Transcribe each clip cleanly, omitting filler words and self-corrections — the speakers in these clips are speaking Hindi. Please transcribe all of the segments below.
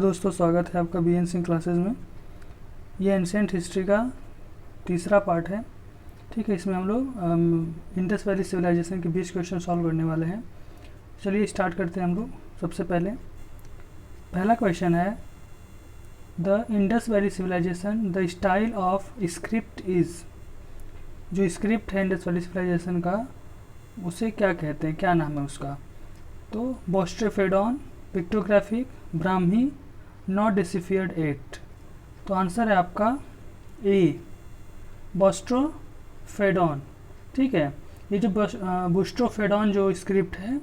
दोस्तों, स्वागत है आपका बी एन सिंह क्लासेस में। ये एंशिएंट हिस्ट्री का तीसरा पार्ट है। ठीक है, इसमें हम लोग इंडस वैली सिविलाइजेशन के 20 क्वेश्चन सॉल्व करने वाले हैं। चलिए स्टार्ट करते हैं हम लोग। सबसे पहला क्वेश्चन है, the Indus valley civilization the style of script is. जो स्क्रिप्ट है इंडस वैली सिविलाइजेशन का, उसे क्या कहते हैं, क्या नाम है उसका? तो बोस्ट्रोफेडॉन, पिक्टोग्राफिक, ब्राह्मी, नॉट डिसिफियर्ड एक्ट। तो आंसर है आपका ए, बोस्ट्रोफेडॉन। ठीक है, ये जो बोस्ट्रोफेडॉन जो स्क्रिप्ट है,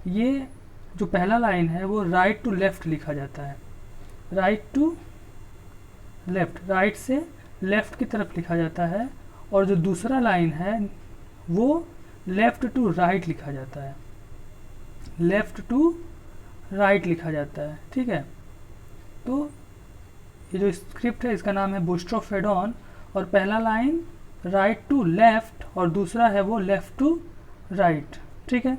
ये जो पहला लाइन है वो राइट टू लेफ्ट लिखा जाता है। राइट टू लेफ्ट, राइट से लेफ्ट की तरफ लिखा जाता है। और जो दूसरा लाइन है वो लेफ्ट टू राइट लिखा जाता है। लेफ्ट टू राइट लिखा जाता है। ठीक है, तो ये जो स्क्रिप्ट है इसका नाम है बोस्ट्रोफेडॉन, और पहला लाइन राइट टू लेफ्ट और दूसरा है वो लेफ्ट टू राइट। ठीक है,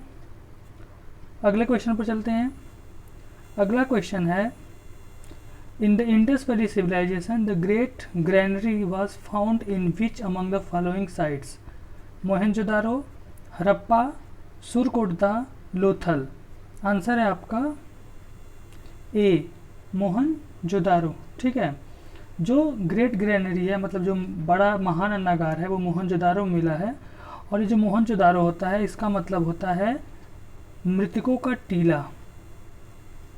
अगले क्वेश्चन पर चलते हैं। अगला क्वेश्चन है, इन the Indus valley civilization the great granary was found in which among the following sites? Mohenjodaro, Harappa, Surkotada, Lothal. Answer है आपका ए, मोहनजोदारो। ठीक है, जो ग्रेट ग्रैनरी है, मतलब जो बड़ा महान अन्नागार है, वो मोहनजोदारो में मिला है। और ये जो मोहनजोदारो होता है, इसका मतलब होता है मृतकों का टीला।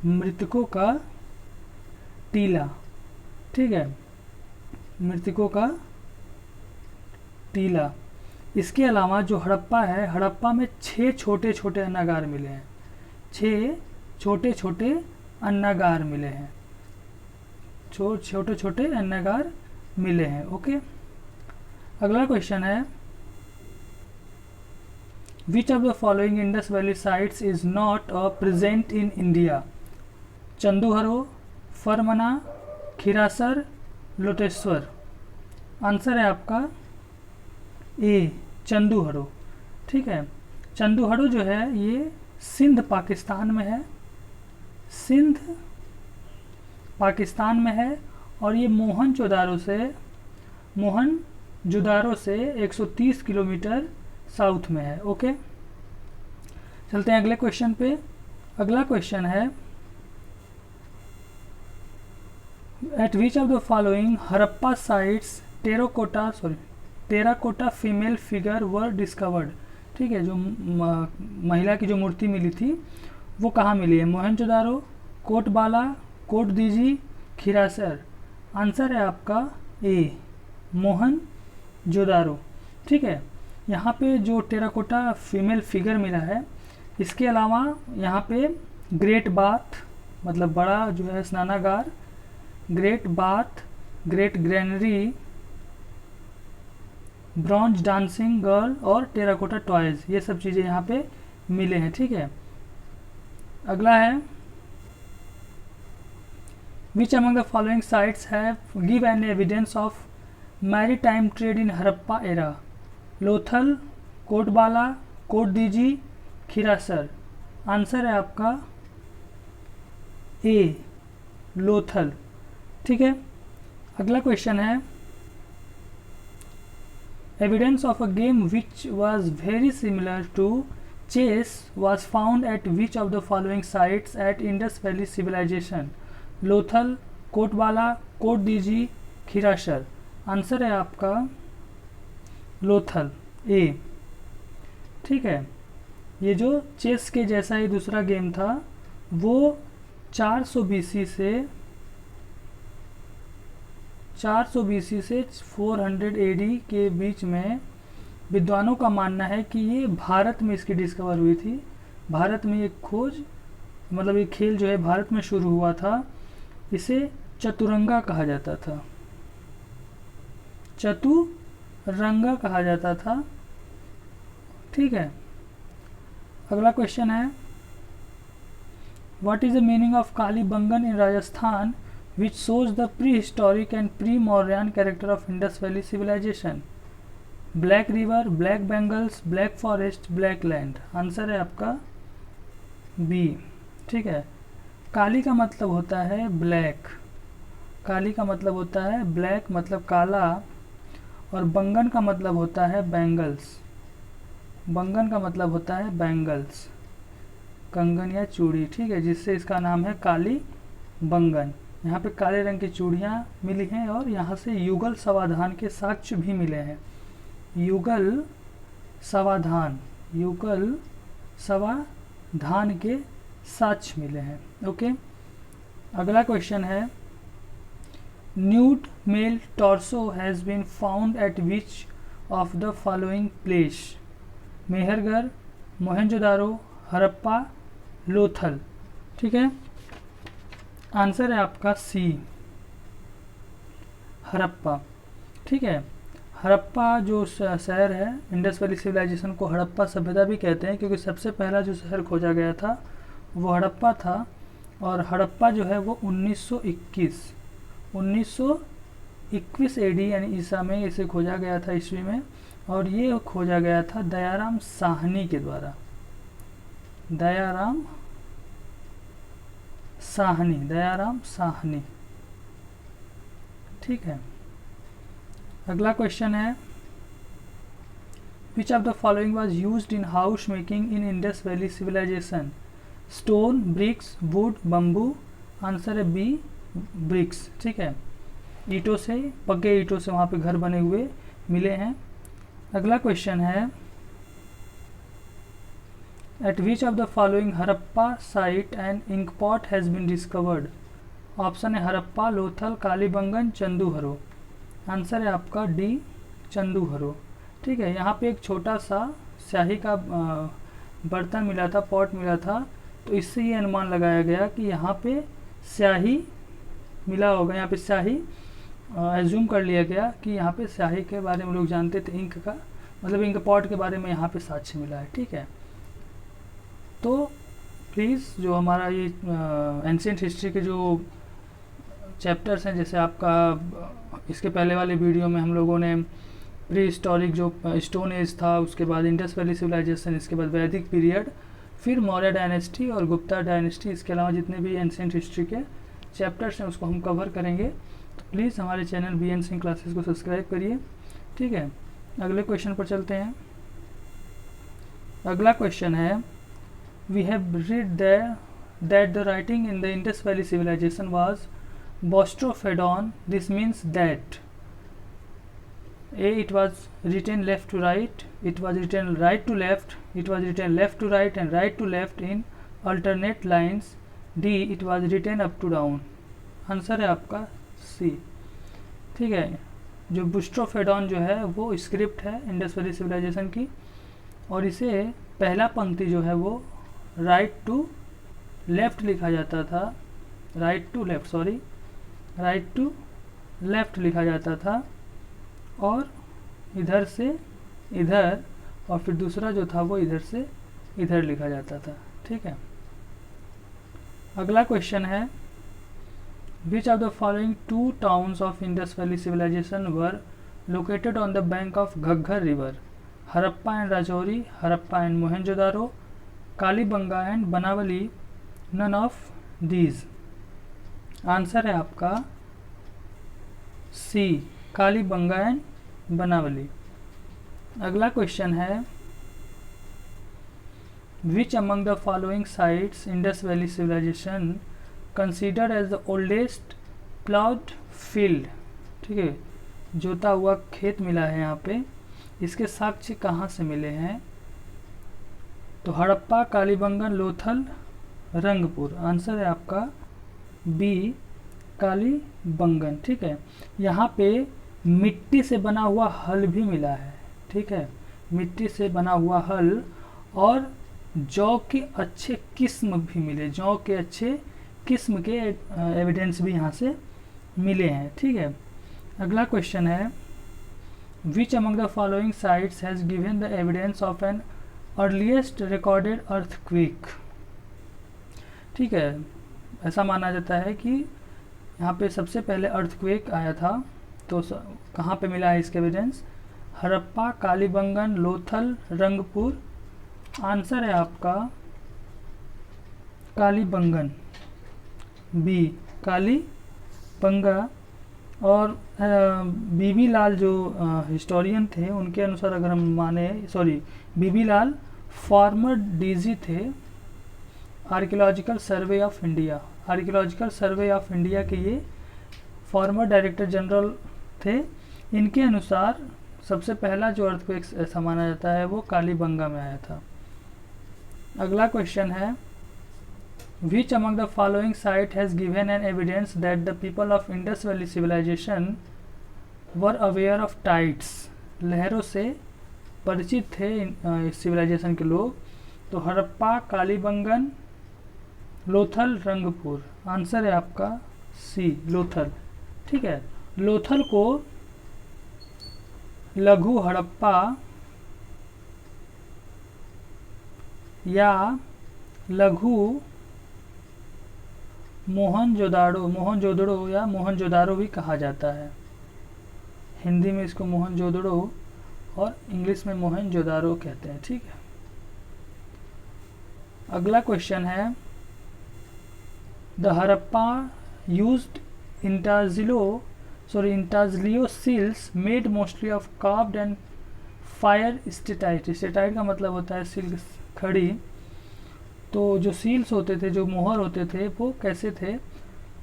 मृतकों का टीला। ठीक है, मृतकों का टीला। इसके अलावा जो हड़प्पा है, हड़प्पा में 6 छोटे छोटे अन्नागार मिले हैं। 6 छोटे छोटे अन्नागार मिले हैं। छोटे छोटे अन्नागार मिले हैं। ओके, अगला क्वेश्चन है, which of the following Indus valley sites is not present in India? Chanhudaro, Farmana, Khirasar, Loteshwar. Answer है आपका ए, चंदूहरो। ठीक है, चंदूहरो जो है ये सिंध पाकिस्तान में है। सिंध पाकिस्तान में है, और ये मोहनजोदारो से 130 किलोमीटर साउथ में है। ओके, चलते हैं अगले क्वेश्चन पे। अगला क्वेश्चन है, at which of the following Harappa sites terracotta female figure were discovered? ठीक है, जो महिला की जो मूर्ति मिली थी वो कहाँ मिली है? मोहनजोदारो, कोटबाला, कोटदीजी, खीरासर। आंसर है आपका ए, मोहनजोदारो। ठीक है, यहाँ पे जो टेराकोटा फीमेल फिगर मिला है, इसके अलावा यहाँ पे ग्रेट बाथ, मतलब बड़ा जो है स्नानागार, great bath, great granary, bronze dancing girl और टेराकोटा टॉयज, ये सब चीज़ें यहाँ पे मिले हैं। ठीक है, अगला है, which among the following sites have give an evidence of maritime trade in Harappa era? Lothal, Kotbala, Kotdiji, Khirasar. Answer है आपका ए, लोथल। ठीक है, अगला क्वेश्चन है, evidence of a game which was very similar to chess was found at which of the following sites at Indus Valley Civilization? Lothal, Kotbala, Kotdiji, Khirasar. Answer है आपका लोथल, ए। ठीक है, ये जो चेस के जैसा ही दूसरा गेम था, वो 400 BC से 400 AD के बीच में विद्वानों का मानना है कि ये भारत में इसकी डिस्कवर हुई थी। भारत में ये खोज, मतलब ये खेल जो है भारत में शुरू हुआ था। इसे चतुरंगा कहा जाता था। चतुरंगा कहा जाता था। ठीक है, अगला क्वेश्चन है, what is the meaning of Kalibangan in Rajasthan which shows the prehistoric and pre-Mauryan character of Indus Valley civilization? Black River, Black Bengals, Black Forest, Black Land। Answer है आपका बी। ठीक है, काली का मतलब होता है ब्लैक, काली का मतलब होता है ब्लैक मतलब काला, और बंगन का मतलब होता है बैंगल्स, बंगन का मतलब होता है बैंगल्स, कंगन या चूड़ी, ठीक है, जिससे इसका नाम है काली बंगन। यहाँ पे काले रंग की चूड़ियाँ मिली हैं और यहाँ से युगल समाधान के साक्ष्य भी मिले हैं। युगल समाधान, युगल समाधान के साक्ष्य मिले हैं। ओके, अगला क्वेश्चन है nude male torso has been found at which of the following place? Mehrgarh, Mohenjodaro, Harappa, Lothal, ठीक है। आंसर है आपका सी, हड़प्पा, ठीक है। हड़प्पा जो शहर है, इंडस वैली सिविलाइजेशन को हड़प्पा सभ्यता भी कहते हैं क्योंकि सबसे पहला जो शहर खोजा गया था वो हड़प्पा था। और हड़प्पा जो है वो 1921 एडी यानी ईसा में इसे खोजा गया था, ईस्वी में, और ये खोजा गया था दयाराम साहनी के द्वारा, दयाराम साहनी, दयाराम साहनी, ठीक है। अगला क्वेश्चन है which of the following was used in house making in Indus valley civilisation? Stone, bricks, wood, bamboo. Answer है बी, ब्रिक्स, ठीक है। ईंटों से, पक्के ईंटों से वहाँ पे घर बने हुए मिले हैं। अगला क्वेश्चन है at which of the following Harappa site and ink pot has been discovered? Option है हड़प्पा, लोथल, कालीबंगन, चंदूहरो। आंसर है आपका डी, चंदूहरो, ठीक है। यहाँ पे एक छोटा सा स्याही का बर्तन मिला था, पॉट मिला था, तो इससे ये अनुमान लगाया गया कि यहाँ पे स्याही मिला होगा, यहाँ पे स्याही एज्यूम कर लिया गया कि यहाँ पे स्याही के बारे में लोग जानते थे, इंक का मतलब इंक पॉट के बारे में यहाँ पे साक्ष्य मिला है, ठीक है। तो प्लीज़ जो हमारा ये एंशिएंट हिस्ट्री के जो चैप्टर्स हैं, जैसे आपका इसके पहले वाले वीडियो में हम लोगों ने प्री हिस्टोरिक जो स्टोन एज था, उसके बाद इंडस वैली सिविलाइजेशन, इसके बाद वैदिक पीरियड, फिर मौर्य डायनेस्टी और गुप्ता डायनेस्टी, इसके अलावा जितने भी एंशिएंट हिस्ट्री के चैप्टर्स हैं उसको हम कवर करेंगे। तो प्लीज़ हमारे चैनल BN सिंह क्लासेस को सब्सक्राइब करिए, ठीक है। अगले क्वेश्चन पर चलते हैं। अगला क्वेश्चन है we have read that the writing in the Indus valley civilization was boustrophedon, this means that A. It was written left to right, it was written right to left, it was written left to right and right to left in alternate lines. D. It was written up to down. Answer है आपका C, ठीक है। जो बोस्ट्रोफेडॉन जो है वो स्क्रिप्ट है इंडस वैली सिविलाइजेशन की, और इसे पहला पंक्ति जो है वो राइट टू लेफ्ट लिखा जाता था, राइट टू लेफ्ट लिखा जाता था, और इधर से इधर, और फिर दूसरा जो था वो इधर से इधर लिखा जाता था, ठीक है। अगला क्वेश्चन है which of the following two towns of Indus valley civilization were located on the bank of Ghaggar river? Harappa and Rajouri, Harappa and Mohenjodaro, Kalibangan and Banawali, none of these. Answer है आपका सी, कालीबंगा एंड बनावली। अगला क्वेश्चन है which among the following sites Indus valley civilization considered as the oldest ploughed field? ठीक है, जोता हुआ खेत मिला है यहाँ पे, इसके साक्ष्य कहाँ से मिले हैं? तो हड़प्पा, कालीबंगन, लोथल, रंगपुर। आंसर है आपका बी, कालीबंगन, ठीक है। यहाँ पे मिट्टी से बना हुआ हल भी मिला है, ठीक है, मिट्टी से बना हुआ हल, और जौ के अच्छे किस्म भी मिले, जौ के अच्छे किस्म के एविडेंस भी यहाँ से मिले हैं, ठीक है। अगला क्वेश्चन है which among the following sites has given the evidence of an earliest recorded earthquake? ठीक है, ऐसा माना जाता है कि यहाँ पे सबसे पहले अर्थक्वेक आया था, तो कहाँ पे मिला है इसका एविडेंस? हड़प्पा, कालीबंगन, लोथल, रंगपुर। आंसर है आपका कालीबंगन, बी काली बंगा। और बीबी लाल जो हिस्टोरियन थे उनके अनुसार अगर हम माने, सॉरी, बीबी लाल फॉर्मर डीजी थे archaeological survey of India. Archaeological survey of India के ये फॉर्मर डायरेक्टर जनरल थे। इनके अनुसार सबसे पहला जो अर्थक्वेक ऐसा माना जाता है वो कालीबंगा में आया था। अगला क्वेश्चन है, Which among the following site has given an evidence that the people of Indus Valley civilization were aware of tides? लहरों से परिचित थे इस सिविलाइजेशन के लोग। तो हड़प्पा, कालीबंगन, लोथल, रंगपुर। आंसर है आपका सी, लोथल। ठीक है, लोथल को लघु हड़प्पा या लघु मोहनजोदड़ो या मोहनजोदारो भी कहा जाता है। हिंदी में इसको मोहनजोदड़ो और इंग्लिश में मोहनजोदारो कहते हैं। ठीक है, अगला क्वेश्चन है, the Harappa used intaglio seals made mostly of carved and fire steatite. Steatite का मतलब होता है सिल्क खड़ी। तो जो सील्स होते थे, जो मोहर होते थे, वो कैसे थे?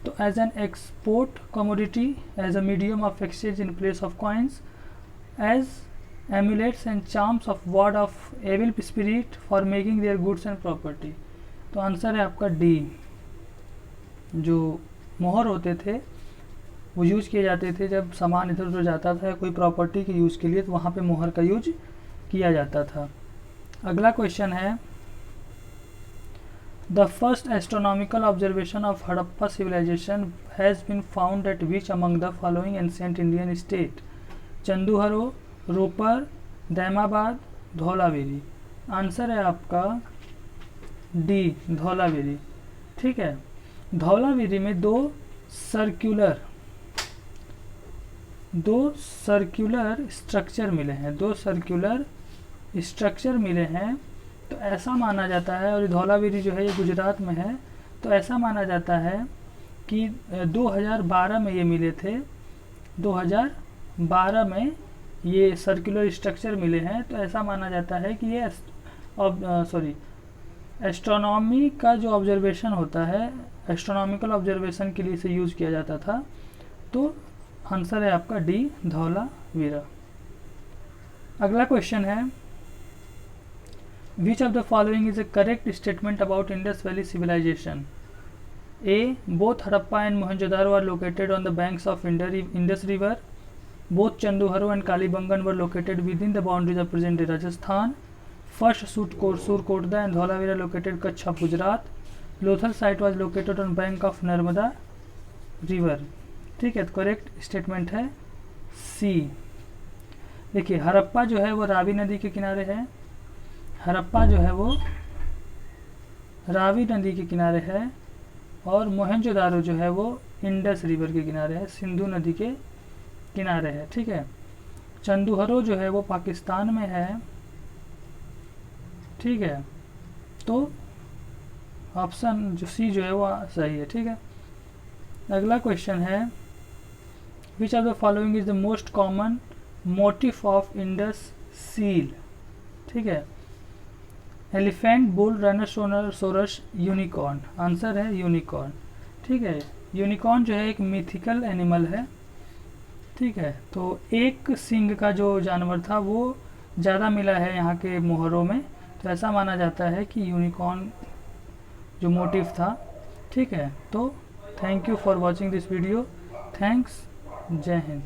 तो as an export commodity, as a medium of exchange in place of coins, as amulets and charms of ward of evil spirit for making their goods and property. तो आंसर है आपका डी। जो मोहर होते थे वो यूज किए जाते थे जब सामान इधर उधर जाता था कोई प्रॉपर्टी के यूज़ के लिए, तो वहाँ पे मोहर का यूज किया जाता था। अगला क्वेश्चन है, The first astronomical observation of Harappa civilization has been found at which among the following ancient Indian state? Chanhudaro, Ropar, Daimabad, Dholavira. Answer है आपका डी, धौलावीरी। ठीक है, धौलावीरी में दो सर्कुलर स्ट्रक्चर मिले हैं। तो ऐसा माना जाता है, और धौलावीरी जो है ये गुजरात में है, तो ऐसा माना जाता है कि 2012 में ये मिले थे। 2012 में ये सर्कुलर स्ट्रक्चर मिले हैं। तो ऐसा माना जाता है कि ये एस्ट्रोनॉमी का जो ऑब्जर्वेशन होता है, एस्ट्रोनॉमिकल ऑब्जर्वेशन के लिए इसे यूज़ किया जाता था। तो आंसर है आपका डी, धौलावीरा। अगला क्वेश्चन है, Which of the following is a correct statement about Indus Valley civilization? A. Both Harappa and Mohenjo-daro are located on the banks of Indus River. Both Chanduharo and Kalibangan were located within the boundaries of present-day Rajasthan. First Surkota and Dholavira located Kutch of Gujarat. Lothal site was located on bank of Narmada River. ठीक है, तो करेक्ट स्टेटमेंट है सी। देखिए, हड़प्पा जो है वो रावी नदी के किनारे है। हड़प्पा जो है वो रावी नदी के किनारे है, और मोहनजोदारो जो है वो इंडस रिवर के किनारे है, सिंधु नदी के किनारे है। ठीक है, चंदूहरो जो है वो पाकिस्तान में है। ठीक है, तो ऑप्शन जो सी जो है वो सही है। ठीक है, अगला क्वेश्चन है, which of the following is the most common motif of Indus seal? ठीक है, elephant, bull, rhinoceros, unicorn. Answer है यूनिकॉर्न। ठीक है, यूनिकॉर्न जो है एक मिथिकल एनिमल है। ठीक है, तो एक सिंग का जो जानवर था वो ज़्यादा मिला है यहाँ के मोहरों में, तो ऐसा माना जाता है कि यूनिकॉर्न जो मोटिव था। ठीक है, तो thank you for watching this video. Thanks, जय हिंद।